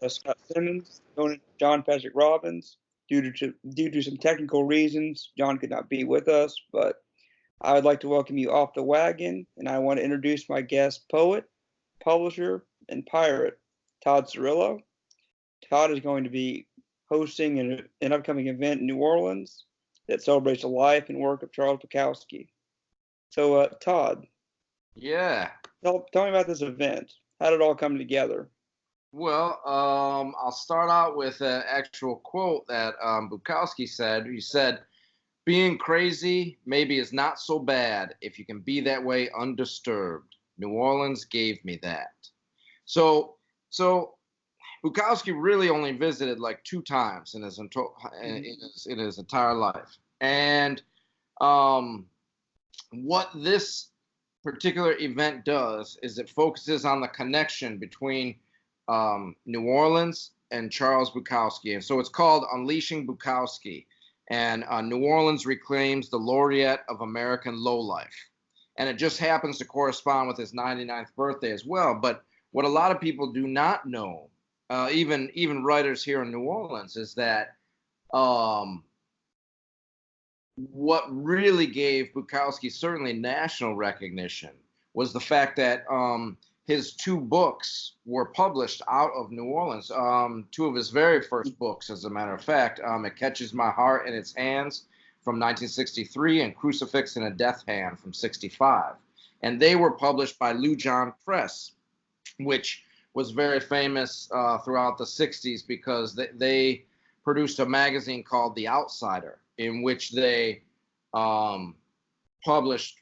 Scott Simmons, known as John Patrick Robbins. Due to some technical reasons, John could not be with us, but I would like to welcome you off the wagon, and I want to introduce my guest poet, publisher, and pirate, Todd Cirillo. Todd is going to be hosting an upcoming event in New Orleans that celebrates the life and work of Charles Bukowski. So, Todd, Yeah. tell me about this event. How did it all come together? Well, I'll start out with an actual quote that Bukowski said. He said, "Being crazy maybe is not so bad if you can be that way undisturbed. New Orleans gave me that." So, so Bukowski really only visited like two times in his Mhm. in his entire life, and um, what this particular event does is it focuses on the connection between New Orleans and Charles Bukowski. And so it's called Unleashing Bukowski. And New Orleans reclaims the laureate of American lowlife. And it just happens to correspond with his 99th birthday as well. But what a lot of people do not know, even writers here in New Orleans, is that um, what really gave Bukowski certainly national recognition was the fact that his two books were published out of New Orleans. Two of his very first books, as a matter of fact, "It Catches My Heart in Its Hands" from 1963 and "Crucifix in a Death Hand" from '65. And they were published by Lujan Press, which was very famous throughout the '60s because they produced a magazine called The Outsider, in which they um, published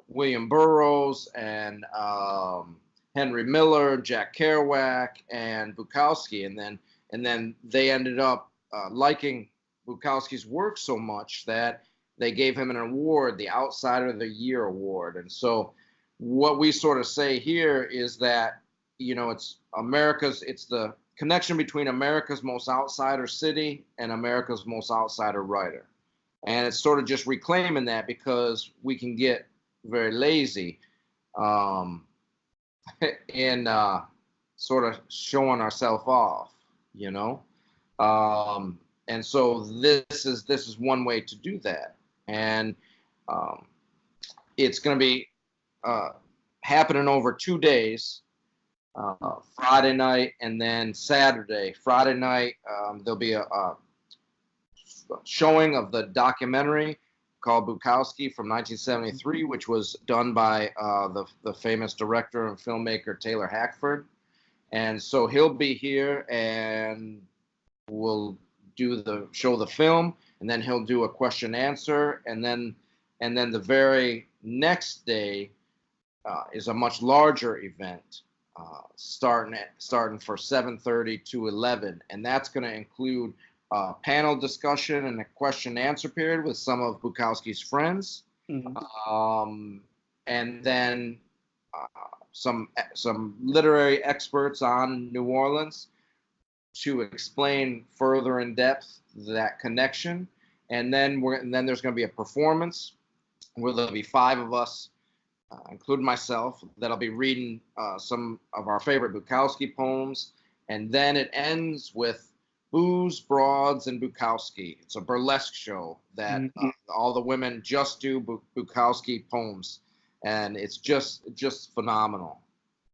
William Burroughs and Henry Miller, Jack Kerouac, and Bukowski, and then they ended up liking Bukowski's work so much that they gave him an award, the Outsider of the Year award. And so, what we sort of say here is that it's the connection between America's most outsider city and America's most outsider writer. And it's sort of just reclaiming that because we can get very lazy um, in sort of showing ourselves off, you know. And so this is one way to do that, and um, it's going to be uh, happening over 2 days. Friday night and then Saturday. Friday night, there'll be a showing of the documentary called Bukowski from 1973, which was done by the famous director and filmmaker Taylor Hackford. And so he'll be here and we'll show the film, and then he'll do a question answer, and then the very next day is a much larger event starting for 7:30 to 11, and that's going to include a panel discussion and a question and answer period with some of Bukowski's friends, Mhm. um, and then some literary experts on New Orleans to explain further in depth that connection, and then there's going to be a performance where there'll be five of us, including myself, that'll be reading some of our favorite Bukowski poems. And then it ends with Booze, Broads, and Bukowski. It's a burlesque show that Mhm. all the women just do Bukowski poems. And it's just phenomenal.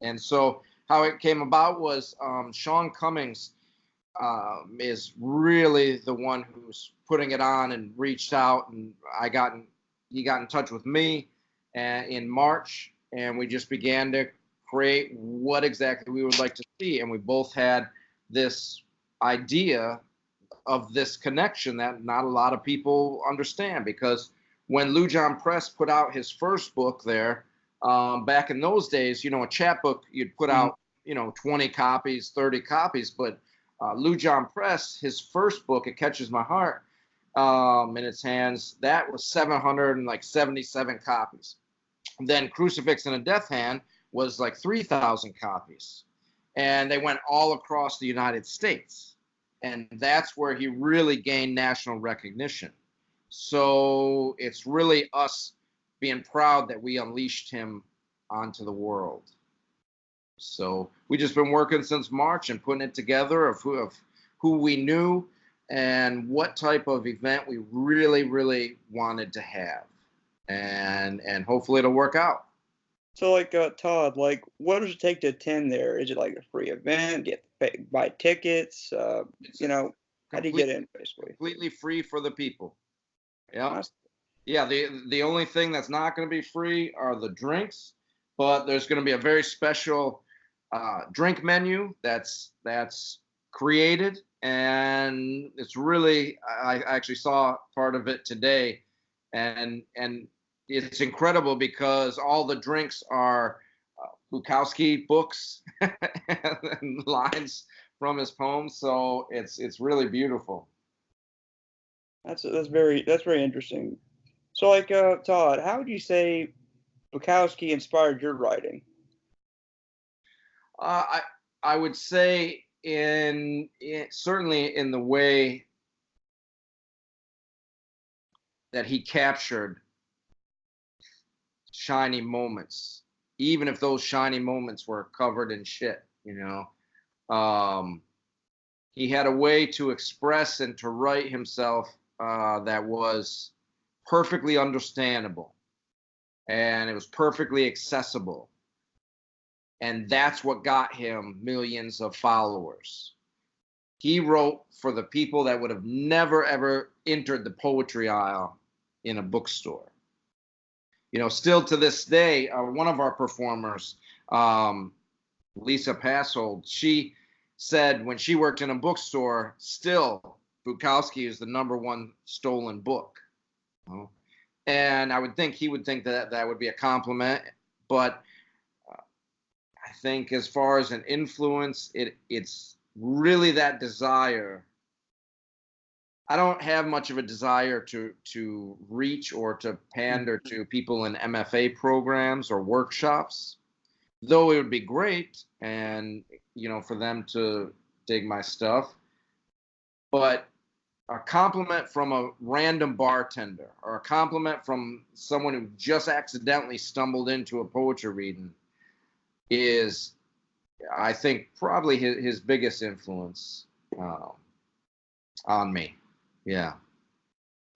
And so how it came about was Sean Cummings is really the one who's putting it on and reached out, and he got in touch with me in March, and we just began to create what exactly we would like to see, and we both had this idea of this connection that not a lot of people understand, because when Lujan Press put out his first book there, back in those days, a chapbook, you'd put Mhm. out 20 copies, 30 copies, but Lujan Press, his first book, "It Catches My Heart," in its hands, that was 777 copies. Then "Crucifix in a Death Hand" was like 3,000 copies, and they went all across the United States, and that's where he really gained national recognition. So it's really us being proud that we unleashed him onto the world. So we just been working since March and putting it together of who we knew and what type of event we really wanted to have, and hopefully it'll work out. So, like, Todd, like, what does it take to attend there? Is it like a free event? Do you have to buy tickets? You know, how do you get in, basically? Completely free for the people. Yeah. Nice. Yeah, the only thing that's not going to be free are the drinks, but there's going to be a very special drink menu that's created, and it's really, I actually saw part of it today, and it's incredible because all the drinks are Bukowski books and lines from his poems, so it's really beautiful. That's very interesting. So, like, Todd, how would you say Bukowski inspired your writing? I I would say certainly in the way that he captured shiny moments, even if those shiny moments were covered in shit, you know. He had a way to express and to write himself that was perfectly understandable, and it was perfectly accessible. And that's what got him millions of followers. He wrote for the people that would have never ever entered the poetry aisle in a bookstore. You know, still to this day, one of our performers, Lisa Passold, she said when she worked in a bookstore, still Bukowski is the #1 stolen book. You know? And I would think he would think that that would be a compliment, but I think as far as an influence, it's really that desire. I don't have much of a desire to reach or to pander to people in MFA programs or workshops, though it would be great, and you know, for them to dig my stuff. But a compliment from a random bartender or a compliment from someone who just accidentally stumbled into a poetry reading is, I think, probably his biggest influence on me. Yeah.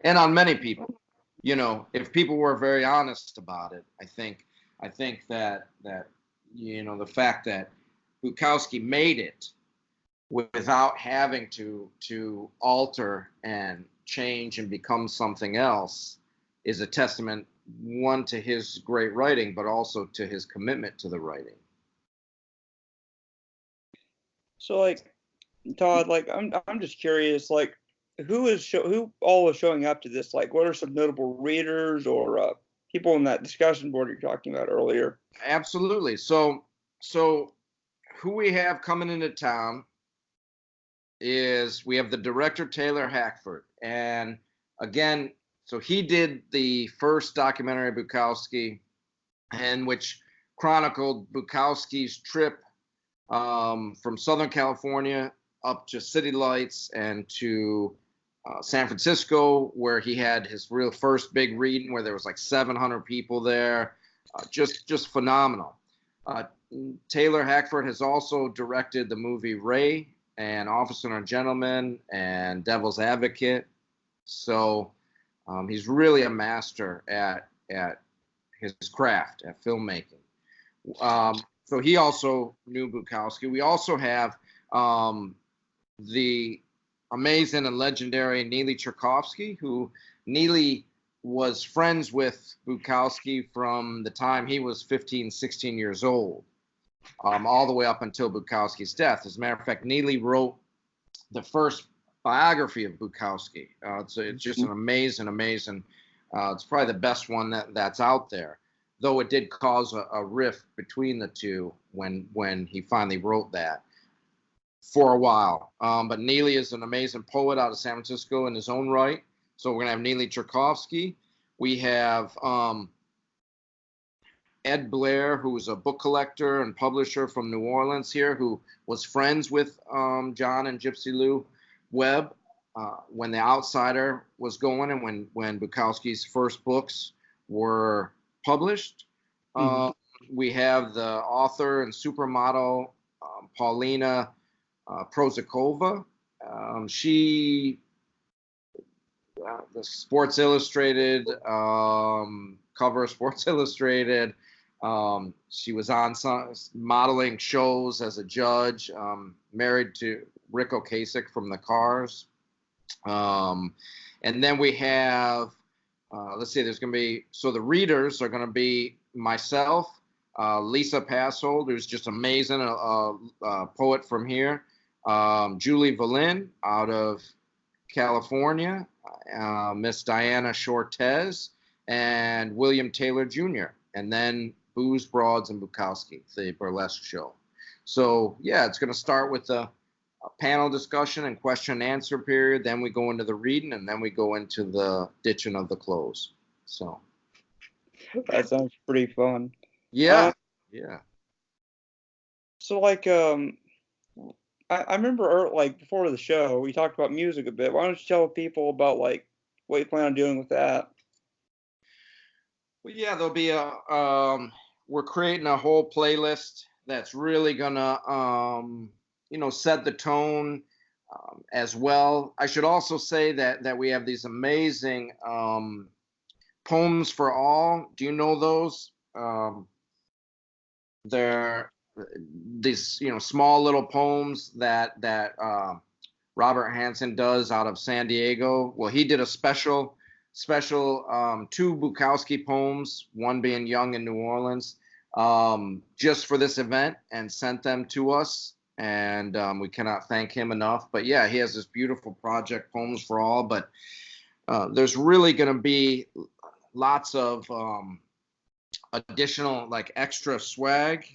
And on many people. You know, if people were very honest about it, I think that you know, the fact that Bukowski made it without having to alter and change and become something else is a testament, one, to his great writing, but also to his commitment to the writing. So, like, Todd, like, I'm just curious, like, who all is showing up to this? Like, what are some notable readers or people in that discussion board you're talking about earlier? Absolutely. So who we have coming into town is we have the director Taylor Hackford, and again, so he did the first documentary Bukowski, and which chronicled Bukowski's trip from Southern California up to City Lights and to San Francisco, where he had his real first big reading, where there was like 700 people there, just phenomenal. Uh, Taylor Hackford has also directed the movie Ray and Officer and Gentleman and Devil's Advocate. So he's really a master at his craft, at filmmaking. So he also knew Bukowski. We also have the amazing and legendary Neely Cherkovsky, who Neely was friends with Bukowski from the time he was 15, 16 years old, all the way up until Bukowski's death. As a matter of fact, Neely wrote the first biography of Bukowski. It's just an amazing. It's probably the best one that's out there, though it did cause a rift between the two when he finally wrote that for a while. But Neely is an amazing poet out of San Francisco in his own right. So we're going to have Neely Cherkovsky. We have Ed Blair, who is a book collector and publisher from New Orleans here, who was friends with John and Gypsy Lou Webb when The Outsider was going and when Bukowski's first books were published. we have the author and supermodel Paulina Prozakova. She the Sports Illustrated cover of Sports Illustrated. She was on some modeling shows as a judge. Married to Rick Ocasek from the Cars. And then we have, let's see, there's going to be, so the readers are going to be myself, Lisa Passold, who's just amazing, a poet from here, Julie Valin out of California, Miss Diana Shortez, and William Taylor Jr., and then Booze, Broads, and Bukowski, the burlesque show. So, yeah, it's going to start with a panel discussion and question and answer period. Then we go into the reading, and then we go into the ditching of the clothes. So That sounds pretty fun. yeah, yeah. So like I remember like before the show we talked about music a bit. Why don't you tell people about like what you plan on doing with that? Well, yeah, there'll be a we're creating a whole playlist that's really gonna set the tone as well. I should also say that we have these amazing poems for all. Do you know those? They're these small little poems that Robert Hansen does out of San Diego. Well, he did a special two Bukowski poems, one being Young in New Orleans, just for this event, and sent them to us. And we cannot thank him enough. But yeah, he has this beautiful project, Poems for All. But there's really going to be lots of additional, like, extra swag,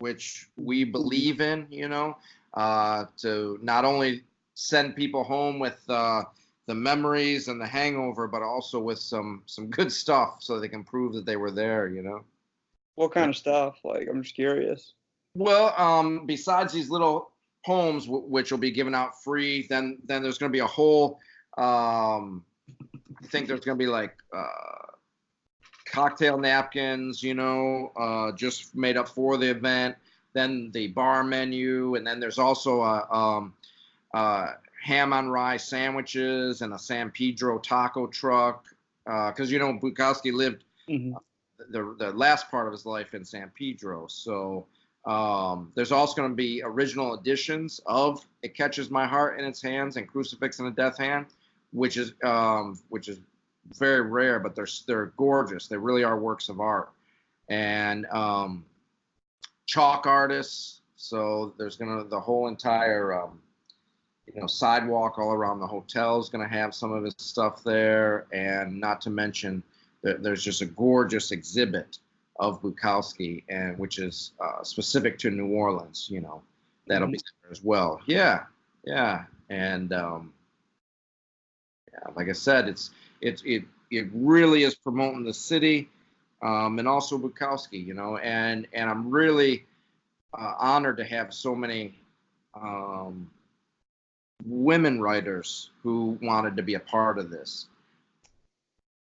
which we believe in, to not only send people home with the memories and the hangover, but also with some good stuff so they can prove that they were there, What kind of stuff? Like, I'm just curious. Well, besides these little poems, which will be given out free, then there's going to be a whole, I think there's going to be like cocktail napkins, just made up for the event. Then the bar menu, and then there's also a ham on rye sandwiches and a San Pedro taco truck, because Bukowski lived the last part of his life in San Pedro. So there's also going to be original editions of It Catches My Heart in Its Hands and Crucifix in a Death Hand, which is very rare, but they're gorgeous. They really are works of art. And chalk artists. So there's the whole entire sidewalk all around the hotel is going to have some of his stuff there, and not to mention that there's just a gorgeous exhibit of Bukowski, and which is specific to New Orleans. That'll be there as well. Yeah, and like I said, it really is promoting the city, and also Bukowski, and I'm really honored to have so many women writers who wanted to be a part of this.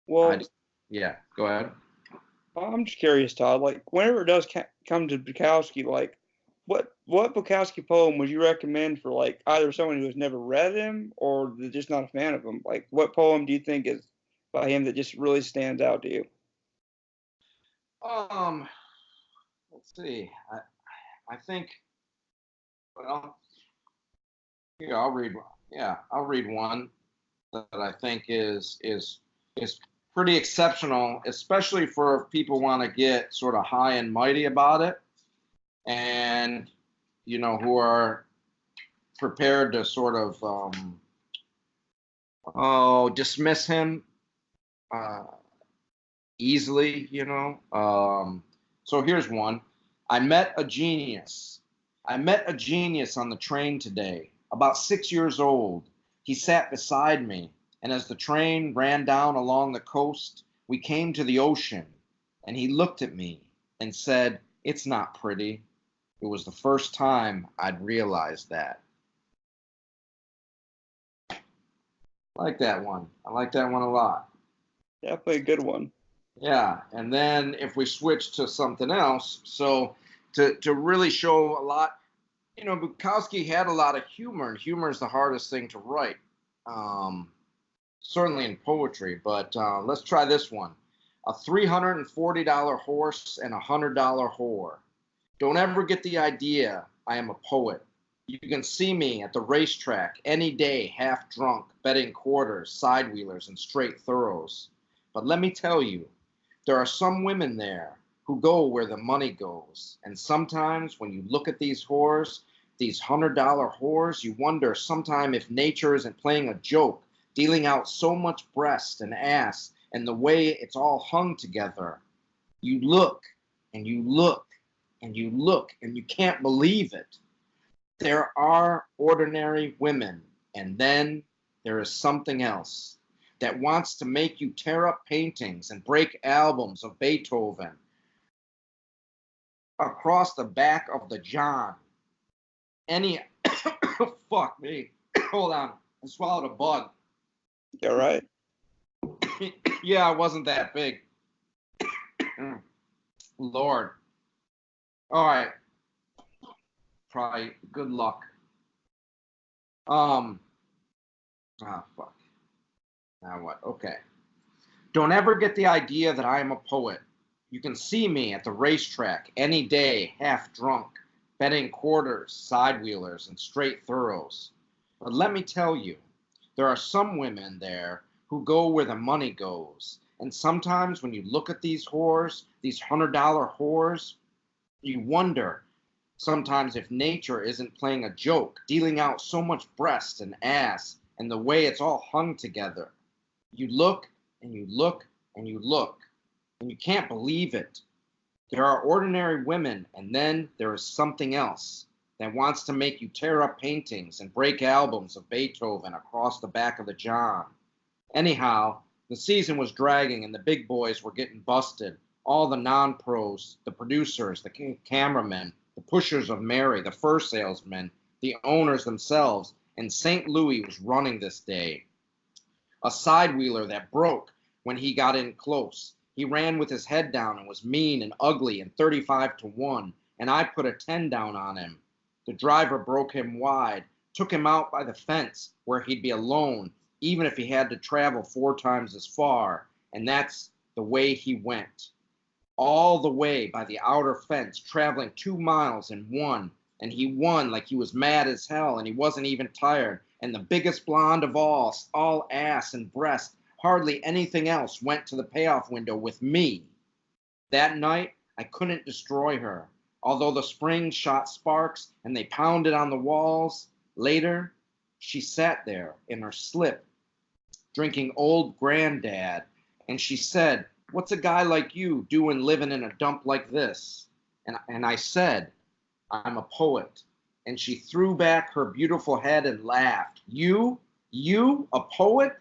Well, yeah, go ahead. I'm just curious, Todd. Like, whenever it does come to Bukowski, like, what Bukowski poem would you recommend for like either someone who has never read him or they're just not a fan of him? Like, what poem do you think is by him that just really stands out to you? Let's see. I think. Well, here I'll read. Yeah, I'll read one that I think is pretty exceptional, especially for if people want to get sort of high and mighty about it, and who are prepared to sort of dismiss him easily. So here's one. I met a genius on the train today, about 6 years old. He sat beside me, and as the train ran down along the coast, we came to the ocean, and he looked at me and said, "It's not pretty." It was the first time I'd realized that. I like that one. I like that one a lot. Definitely a good one. Yeah, and then if we switch to something else, so to really show a lot, Bukowski had a lot of humor, and humor is the hardest thing to write, um, certainly in poetry. But let's try this one: a $340 horse and $100 whore. Don't ever get the idea I am a poet. You can see me at the racetrack any day, half drunk, betting quarters, sidewheelers, and straight thorougs. But let me tell you, there are some women there who go where the money goes. And sometimes when you look at these whores, these $100 whores, you wonder sometime if nature isn't playing a joke, dealing out so much breast and ass and the way it's all hung together. You look and you look and you look and you can't believe it. There are ordinary women, and then there is something else that wants to make you tear up paintings and break albums of Beethoven across the back of the John. Any fuck me. Hold on. I swallowed a bug. You all right? Yeah, it wasn't that big. Lord. All right. Probably good luck. Fuck. Now what? Okay. Don't ever get the idea that I am a poet. You can see me at the racetrack any day, half drunk, betting quarters, sidewheelers, and straight thorows. But let me tell you, there are some women there who go where the money goes. And sometimes when you look at these whores, these $100 whores, you wonder sometimes if nature isn't playing a joke, dealing out so much breast and ass and the way it's all hung together. You look and you look and you look, and you can't believe it. There are ordinary women, and then there is something else that wants to make you tear up paintings and break albums of Beethoven across the back of the John. Anyhow, the season was dragging, and the big boys were getting busted. All the non-pros, the producers, the cameramen, the pushers of Mary, the fur salesmen, the owners themselves, and St. Louis was running this day. A sidewheeler that broke when he got in close. He ran with his head down and was mean and ugly and 35 to 1, and I put a 10 down on him. The driver broke him wide, took him out by the fence where he'd be alone, even if he had to travel 4 times as far, and that's the way he went. All the way by the outer fence, traveling 2 miles in one, and he won like he was mad as hell, and he wasn't even tired. And the biggest blonde of all ass and breast, hardly anything else, went to the payoff window with me. That night, I couldn't destroy her, although the springs shot sparks and they pounded on the walls. Later, she sat there in her slip, drinking old granddad, and she said, "What's a guy like you doing living in a dump like this?" And I said, "I'm a poet." And she threw back her beautiful head and laughed. You, a poet?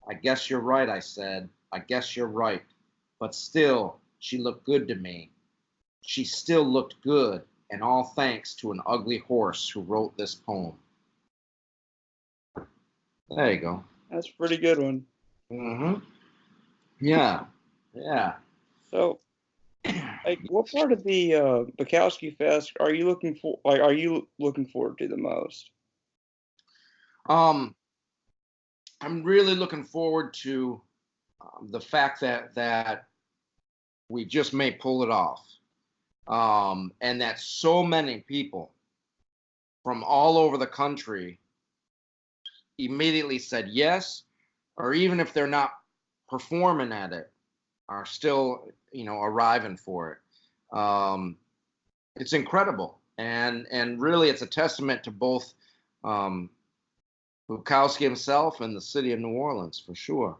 I guess you're right, I said. I guess you're right. But still, she looked good to me. She still looked good, and all thanks to an ugly horse who wrote this poem. There you go. That's a pretty good one. Mm-hmm. Yeah. Yeah. So, like, what part of the Bukowski Fest are you looking for? Like, are you looking forward to the most? Um, I'm really looking forward to the fact that we just may pull it off, and that so many people from all over the country immediately said yes, or even if they're not performing at it, are still arriving for it. It's incredible, and really it's a testament to both um, Bukowski himself and the city of New Orleans for sure.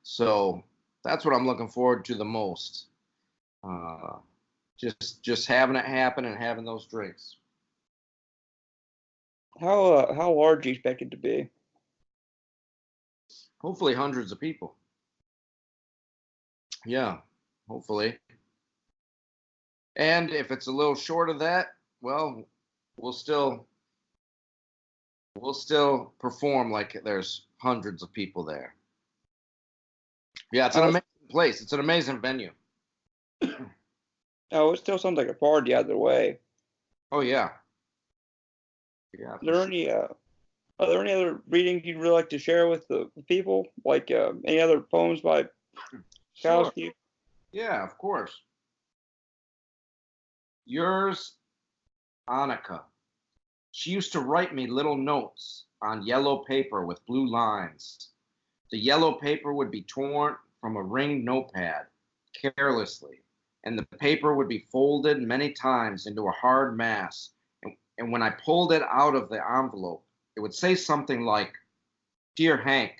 So that's what I'm looking forward to the most. Uh, just having it happen and having those drinks. How large do you expect it to be? Hopefully hundreds of people. Yeah, hopefully. And if it's a little short of that, well, we'll still perform like there's hundreds of people there. Yeah, it's an How amazing place. It's an amazing venue. Oh, it still sounds like a party either way. Oh yeah, yeah, Is for there sure. any are there any other readings you'd really like to share with the people? Like any other poems by Sure. Bukowski? Yeah, of course. Yours, Annika. She used to write me little notes on yellow paper with blue lines. The yellow paper would be torn from a ringed notepad carelessly, and the paper would be folded many times into a hard mass. And when I pulled it out of the envelope, it would say something like, Dear Hank,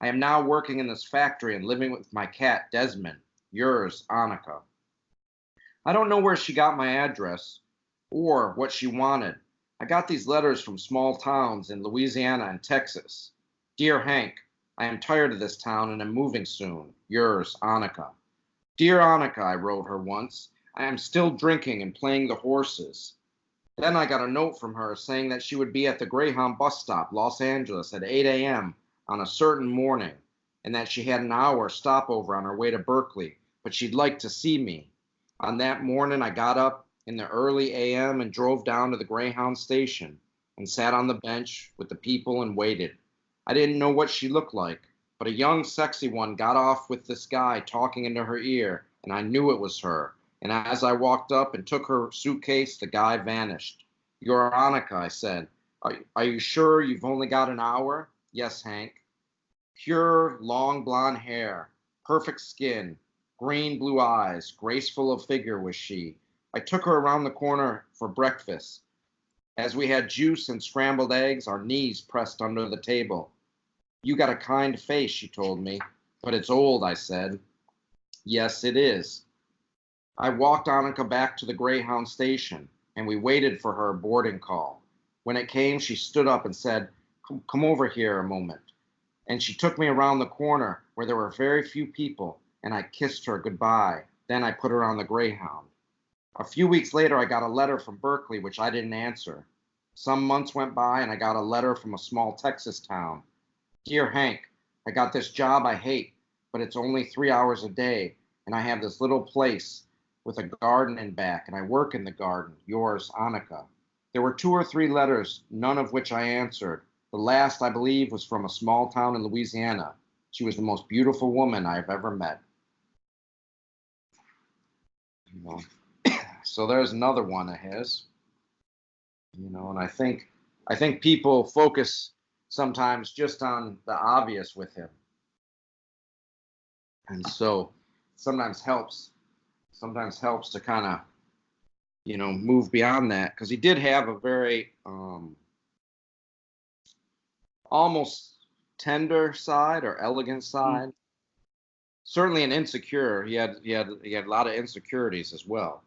I am now working in this factory and living with my cat, Desmond. Yours, Annika. I don't know where she got my address or what she wanted. I got these letters from small towns in Louisiana and Texas. Dear Hank, I am tired of this town and am moving soon. Yours, Annika. Dear Annika, I wrote her once, I am still drinking and playing the horses. Then I got a note from her saying that she would be at the Greyhound bus stop, Los Angeles, at 8 a.m. on a certain morning, and that she had an hour stopover on her way to Berkeley, but she'd like to see me. On that morning, I got up in the early a.m. and drove down to the Greyhound station and sat on the bench with the people and waited. I didn't know what she looked like, but a young, sexy one got off with this guy talking into her ear, and I knew it was her. And as I walked up and took her suitcase, the guy vanished. You're Annika, I said. Are you sure you've only got an hour? Yes, Hank. Pure, long blonde hair, perfect skin, green blue eyes, graceful of figure was she. I took her around the corner for breakfast. As we had juice and scrambled eggs, our knees pressed under the table. You got a kind face, she told me. But it's old, I said. Yes, it is. I walked Annika back to the Greyhound station, and we waited for her boarding call. When it came, she stood up and said, Come over here a moment. And she took me around the corner where there were very few people, and I kissed her goodbye. Then I put her on the Greyhound. A few weeks later, I got a letter from Berkeley, which I didn't answer. Some months went by, and I got a letter from a small Texas town. Dear Hank, I got this job I hate, but it's only 3 hours a day, and I have this little place with a garden in back, and I work in the garden. Yours, Annika. There were 2 or 3 letters, none of which I answered. The last, I believe, was from a small town in Louisiana. She was the most beautiful woman I have ever met. You know, so there's another one of his. And I think people focus sometimes just on the obvious with him, and so sometimes helps to kind of move beyond that, because he did have a very almost tender side or elegant Mm. side. Certainly an insecure. He had a lot of insecurities as well.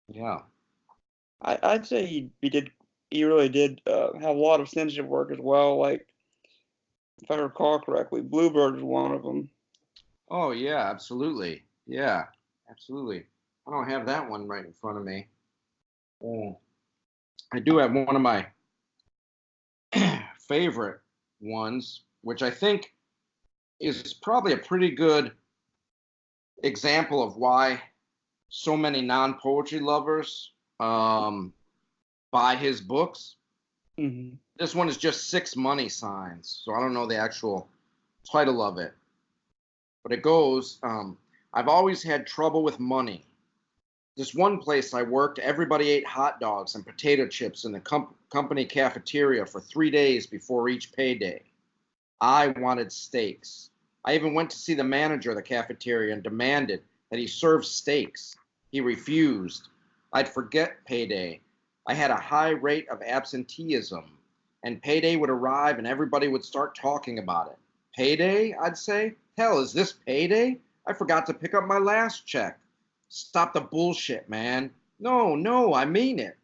Yeah. I'd say he really did have a lot of sensitive work as well. Like if I recall correctly, Bluebird is one of them. Oh yeah, absolutely. Yeah, absolutely. I don't have that one right in front of me. Oh, I do have one of my favorite ones, which I think is probably a pretty good example of why so many non-poetry lovers buy his books. Hmm. This one is just 6 money signs, so I don't know the actual title of it, but it goes, I've always had trouble with money. This one place I worked, everybody ate hot dogs and potato chips in the company cafeteria for 3 days before each payday. I wanted steaks. I even went to see the manager of the cafeteria and demanded that he serve steaks. He refused. I'd forget payday. I had a high rate of absenteeism, and payday would arrive and everybody would start talking about it. Payday, I'd say? Hell, is this payday? I forgot to pick up my last check. Stop the bullshit, man. No, no, I mean it.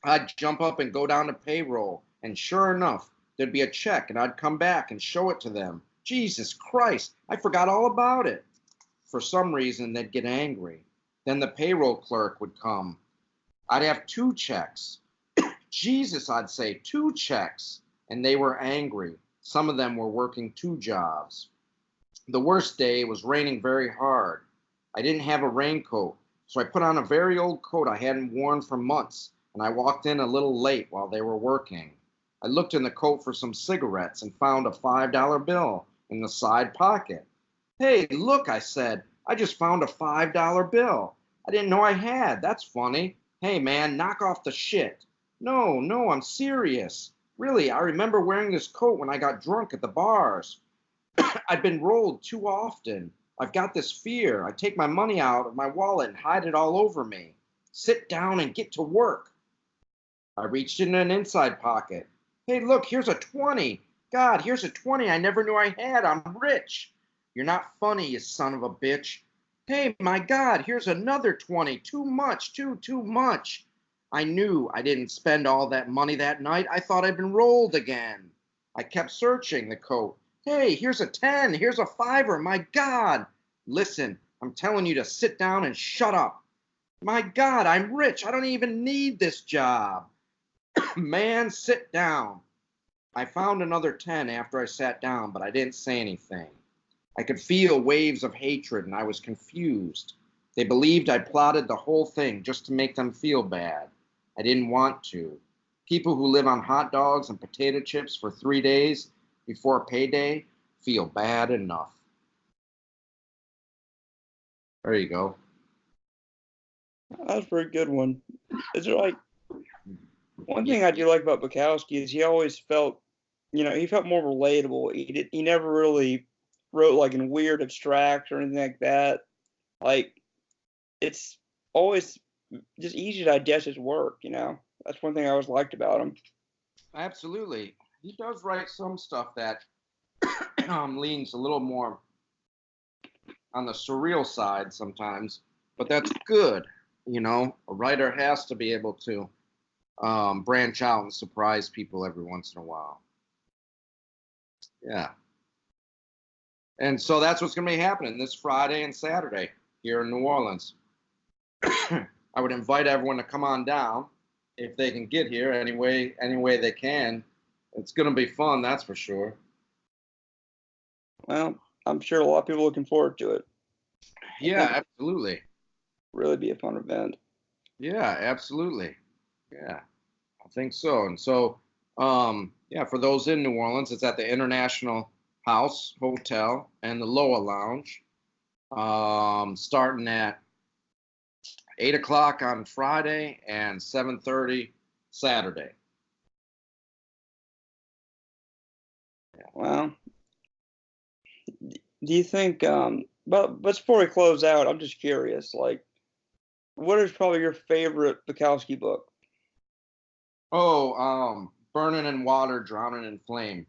I'd jump up and go down to payroll, and sure enough, there'd be a check, and I'd come back and show it to them. Jesus Christ, I forgot all about it. For some reason, they'd get angry. Then the payroll clerk would come. I'd have 2 checks. Jesus, I'd say 2 checks. And they were angry. Some of them were working 2 jobs. The worst day was raining very hard. I didn't have a raincoat, so I put on a very old coat I hadn't worn for months, and I walked in a little late while they were working. I looked in the coat for some cigarettes and found a $5 bill in the side pocket. Hey, look, I said, I just found a $5 bill. I didn't know I had. That's funny. Hey, man, knock off the shit. No, no, I'm serious. Really, I remember wearing this coat when I got drunk at the bars. I've been rolled too often. I've got this fear. I take my money out of my wallet and hide it all over me. Sit down and get to work. I reached in an inside pocket. Hey, look, here's a 20. God, here's a 20 I never knew I had. I'm rich. You're not funny, you son of a bitch. Hey, my God, here's another 20. Too much, too much. I knew I didn't spend all that money that night. I thought I'd been rolled again. I kept searching the coat. Hey, here's a 10. Here's a fiver. My God. Listen, I'm telling you to sit down and shut up. My God, I'm rich. I don't even need this job. Man, sit down. I found another 10 after I sat down, but I didn't say anything. I could feel waves of hatred, and I was confused. They believed I plotted the whole thing just to make them feel bad. I didn't want to. People who live on hot dogs and potato chips for 3 days before payday feel bad enough. There you go. That was a pretty good one. Is there like one thing I do like about Bukowski is he always felt, he felt more relatable. He never really wrote like in weird abstract or anything like that. Like it's always just easy to digest his work. That's one thing I always liked about him. Absolutely. He does write some stuff that leans a little more on the surreal side sometimes, but that's good. A writer has to be able to branch out and surprise people every once in a while. Yeah. And so that's what's going to be happening this Friday and Saturday here in New Orleans. I would invite everyone to come on down if they can get here any way they can. It's going to be fun, that's for sure. Well, I'm sure a lot of people are looking forward to it. Yeah, absolutely. Really be a fun event. Yeah, absolutely. Yeah, I think so. And so, yeah, for those in New Orleans, it's at the International House Hotel and the Loa Lounge, starting at 8 o'clock on Friday and 7:30 Saturday. Yeah. Well, do you think? But before we close out, I'm just curious. Like, what is probably your favorite Bukowski book? Oh, Burning in Water, Drowning in Flame.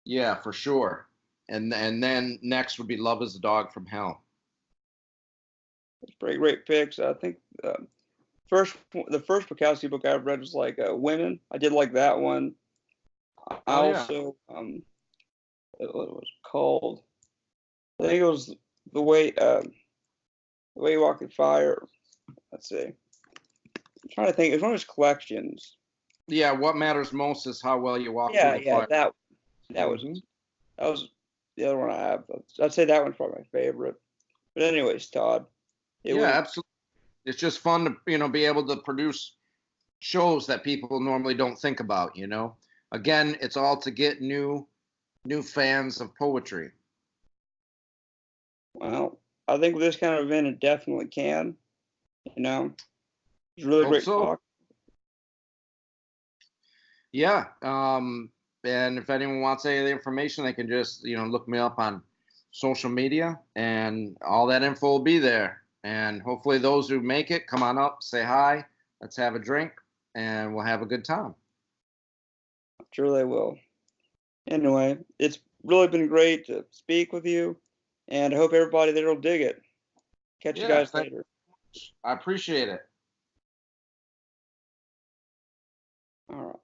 Yeah, for sure. And then next would be Love is a Dog from Hell. It's pretty great picks. I think the first Bukowski book I read was like Women. I did like that one. I also what was it called? I think it was the way you walk in fire. Let's see. I'm trying to think. It's one of his collections. Yeah, what matters most is how well you walk through the Yeah, fire. that was the other one I have. I'd say that one's probably my favorite. But anyways, Todd. Absolutely. It's just fun to be able to produce shows that people normally don't think about. Again, it's all to get new fans of poetry. Well, I think with this kind of event, it definitely can. It's really great talk. Yeah. And if anyone wants any of the information, they can just look me up on social media, and all that info will be there. And hopefully those who make it, come on up, say hi, let's have a drink, and we'll have a good time. I'm sure they will. Anyway, it's really been great to speak with you, and I hope everybody there will dig it. Catch you guys later. I appreciate it. All right.